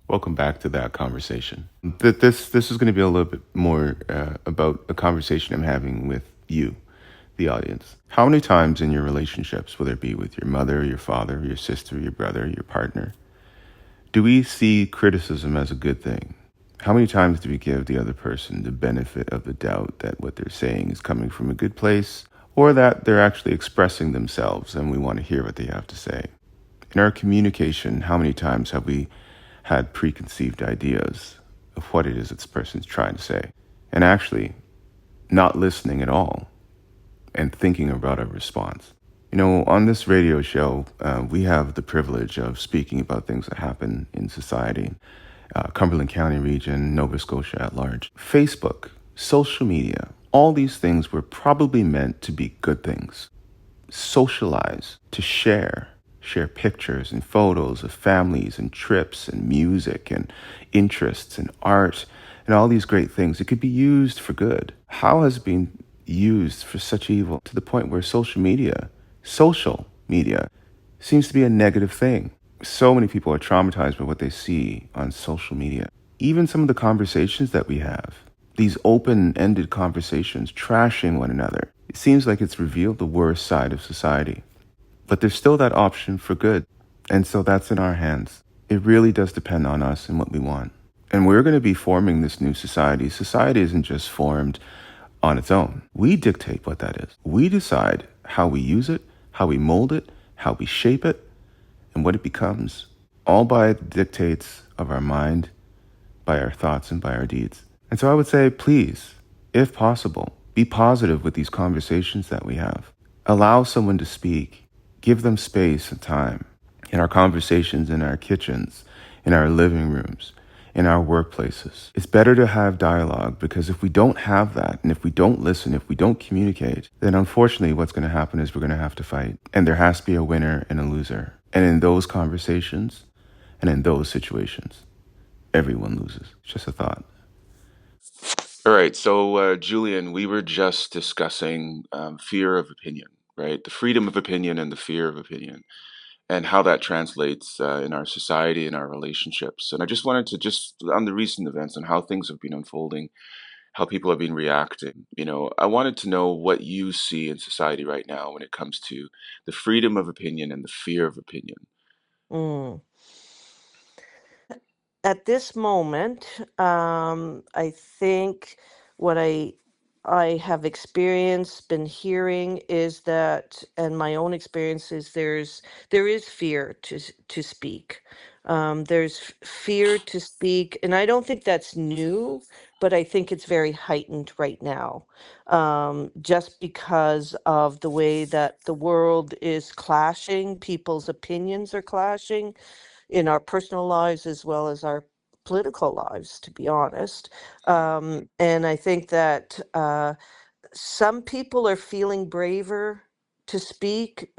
Welcome back to that conversation. This is going to be a little bit more about a conversation I'm having with you, the audience. How many times in your relationships, whether it be with your mother, your father, your sister, your brother, your partner, do we see criticism as a good thing? How many times do we give the other person the benefit of the doubt that what they're saying is coming from a good place, or that they're actually expressing themselves and we want to hear what they have to say? In our communication, how many times have we had preconceived ideas of what it is this person's trying to say, and actually not listening at all and thinking about a response? You know, on this radio show, we have the privilege of speaking about things that happen in society, Cumberland County region, Nova Scotia at large. Facebook, social media, all these things were probably meant to be good things. Socialize, to share pictures and photos of families and trips and music and interests and art and all these great things. It could be used for good. How has it been used for such evil to the point where social media seems to be a negative thing? So many people are traumatized by what they see on social media. Even some of the conversations that we have, these open-ended conversations, trashing one another, it seems like it's revealed the worst side of society. But there's still that option for good. And so that's in our hands. It really does depend on us and what we want. And we're going to be forming this new society. Society isn't just formed on its own. We dictate what that is. We decide how we use it, how we mold it, how we shape it, and what it becomes, all by the dictates of our mind, by our thoughts, and by our deeds. And so I would say, please, if possible, be positive with these conversations that we have. Allow someone to speak. Give them space and time in our conversations, in our kitchens, in our living rooms, in our workplaces. It's better to have dialogue, because if we don't have that, and if we don't listen, if we don't communicate, then unfortunately what's going to happen is we're going to have to fight. And there has to be a winner and a loser. And in those conversations and in those situations, everyone loses. It's just a thought. All right. So, Julian, we were just discussing fear of opinion, right? The freedom of opinion and the fear of opinion, and how that translates in our society and our relationships. And I just wanted to just on the recent events and how things have been unfolding, how people have been reacting. I wanted to know what you see in society right now when it comes to the freedom of opinion and the fear of opinion. Mm. At this moment, I think what I have experienced, been hearing is that, and my own experience is there is fear to speak. There's fear to speak, and I don't think that's new, but I think it's very heightened right now, just because of the way that the world is clashing, people's opinions are clashing in our personal lives as well as our political lives, to be honest. And I think that some people are feeling braver to speak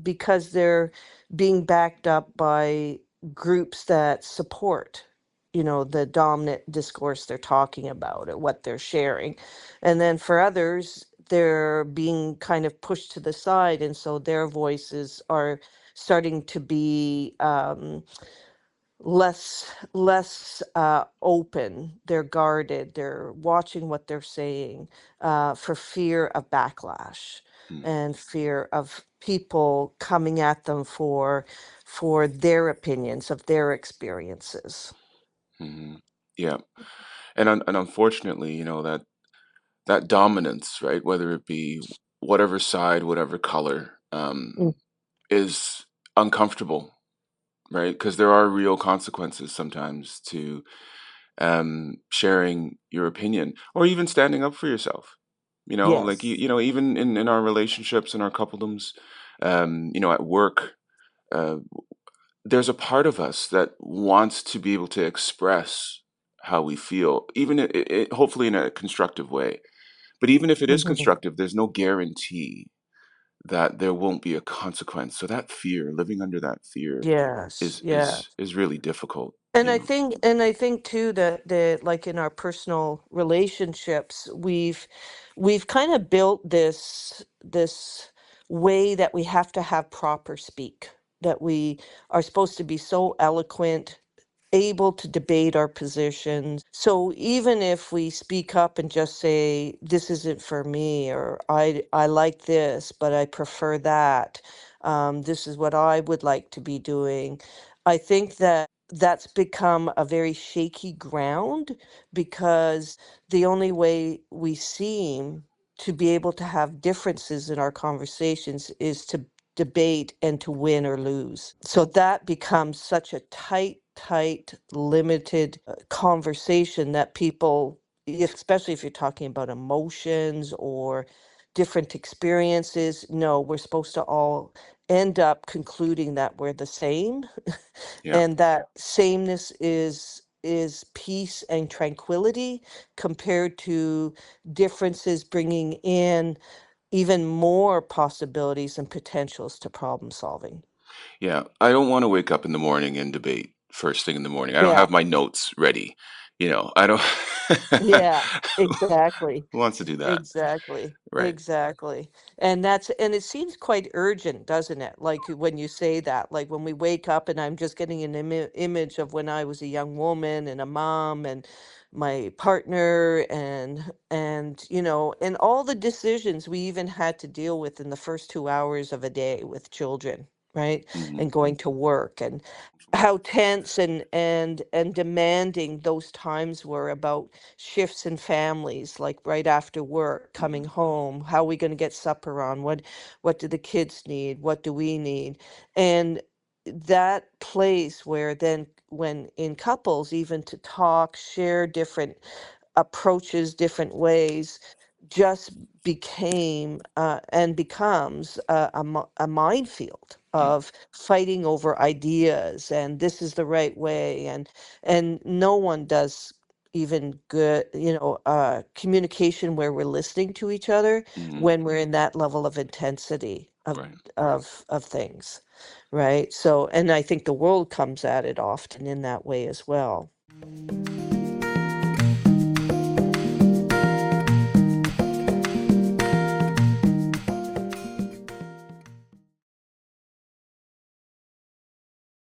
because they're being backed up by groups that support, the dominant discourse they're talking about or what they're sharing. And then for others, they're being kind of pushed to the side. And so their voices are starting to be less open. They're guarded, they're watching what they're saying, for fear of backlash Mm, and fear of people coming at them for their opinions of their experiences. mhm. Yeah, and unfortunately, that dominance, right? Whether it be whatever side, whatever color, Mm. is uncomfortable, right? Because there are real consequences sometimes to sharing your opinion or even standing up for yourself. Like Yes. even in our relationships and our coupledoms, at work, uh, there's a part of us that wants to be able to express how we feel, even hopefully in a constructive way. But even if it is constructive, there's no guarantee that there won't be a consequence. So that fear, living under that fear, Yes, yeah. is really difficult. And I think too that like in our personal relationships, we've kind of built this way that we have to have proper speak, that we are supposed to be so eloquent, able to debate our positions. So even if we speak up and just say, this isn't for me, or I like this, but I prefer that, this is what I would like to be doing, I think that that's become a very shaky ground, because the only way we seem to be able to have differences in our conversations is to debate and to win or lose. So that becomes such a tight, limited conversation that people, especially if you're talking about emotions or different experiences, no, we're supposed to all end up concluding that we're the same, Yeah. and that sameness is peace and tranquility, compared to differences bringing in even more possibilities and potentials to problem solving. Yeah, I don't want to wake up in the morning and debate first thing in the morning. I don't Yeah, have my notes ready. I don't. yeah, exactly. Who wants to do that? Exactly. Right. Exactly. And it seems quite urgent, doesn't it? Like when you say that, like when we wake up and I'm just getting an image of when I was a young woman and a mom and my partner and and all the decisions we even had to deal with in the first 2 hours of a day with children, right? Hmm. And going to work, and how tense and demanding those times were about shifts in families, like right after work, Hmm. coming home, how are we going to get supper on, what do the kids need, what do we need? And that place where then when in couples, even to talk, share different approaches, different ways, just became and becomes a minefield of fighting over ideas, and this is the right way, and no one does even good communication where we're listening to each other Hmm. when we're in that level of intensity Right. of things, right? So, and I think the world comes at it often in that way as well.